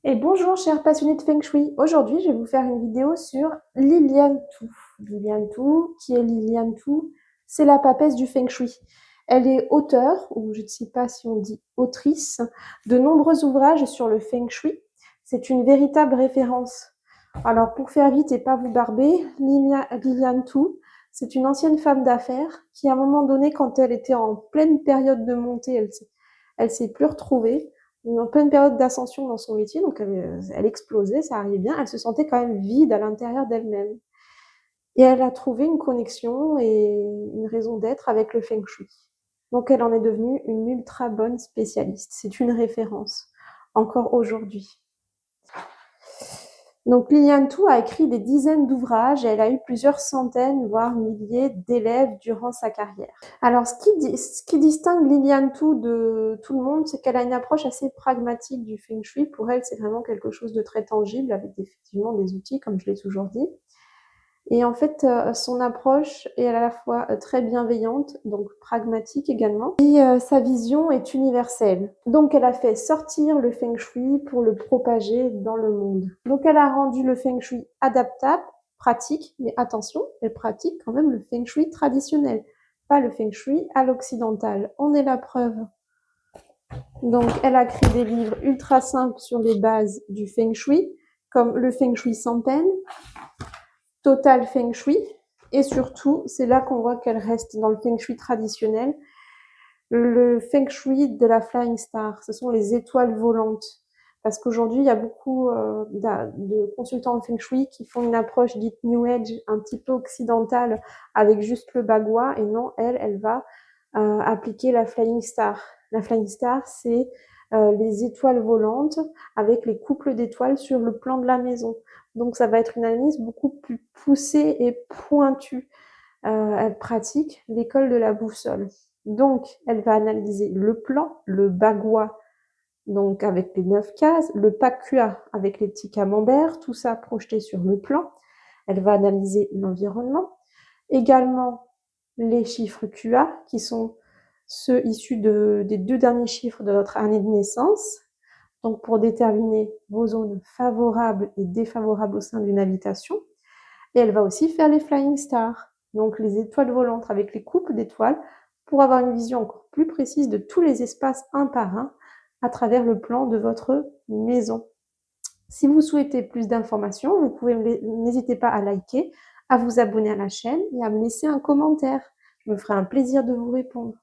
Et bonjour chers passionnés de Feng Shui. Aujourd'hui, je vais vous faire une vidéo sur Liliane Tu. Liliane Tu, qui est Liliane Tu, c'est la papesse du Feng Shui. Elle est auteure, ou je ne sais pas si on dit autrice, de nombreux ouvrages sur le Feng Shui. C'est une véritable référence. Alors pour faire vite et pas vous barber, Liliane Tu, c'est une ancienne femme d'affaires qui à un moment donné, quand elle était en pleine période de montée, elle s'est plus retrouvée en pleine période d'ascension dans son métier, donc elle explosait, ça arrivait bien, elle se sentait quand même vide à l'intérieur d'elle-même. Et elle a trouvé une connexion et une raison d'être avec le Feng Shui. Donc elle en est devenue une ultra bonne spécialiste. C'est une référence, encore aujourd'hui. Donc Liliane Tu a écrit des dizaines d'ouvrages et elle a eu plusieurs centaines, voire milliers d'élèves durant sa carrière. Alors ce qui distingue Liliane Tu de tout le monde, c'est qu'elle a une approche assez pragmatique du Feng Shui. Pour elle, c'est vraiment quelque chose de très tangible avec effectivement des outils, comme je l'ai toujours dit. Et en fait, son approche est à la fois très bienveillante, donc pragmatique également, et sa vision est universelle. Donc elle a fait sortir le Feng Shui pour le propager dans le monde. Donc elle a rendu le Feng Shui adaptable, pratique, mais attention, elle pratique quand même le Feng Shui traditionnel, pas le Feng Shui à l'occidental. On est la preuve. Donc elle a écrit des livres ultra simples sur les bases du Feng Shui, comme le Feng Shui sans peine, Total Feng Shui, et surtout, c'est là qu'on voit qu'elle reste dans le Feng Shui traditionnel, le Feng Shui de la Flying Star, ce sont les étoiles volantes. Parce qu'aujourd'hui, il y a beaucoup de consultants en Feng Shui qui font une approche dite New Age, un petit peu occidentale, avec juste le bagua, et non, elle va appliquer la Flying Star. La Flying Star, c'est les étoiles volantes avec les couples d'étoiles sur le plan de la maison. Donc ça va être une analyse beaucoup plus poussée et pointue. Elle pratique l'école de la boussole. Donc elle va analyser le plan, le bagua, donc avec les 9 cases, le pakua avec les petits camemberts, tout ça projeté sur le plan. Elle va analyser l'environnement, également les chiffres QA qui sont ceux issus des 2 derniers chiffres de votre année de naissance, donc pour déterminer vos zones favorables et défavorables au sein d'une habitation. Et elle va aussi faire les flying stars, donc les étoiles volantes avec les coupes d'étoiles, pour avoir une vision encore plus précise de tous les espaces un par un à travers le plan de votre maison. Si vous souhaitez plus d'informations, vous pouvez n'hésitez pas à liker, à vous abonner à la chaîne et à me laisser un commentaire. Je me ferai un plaisir de vous répondre.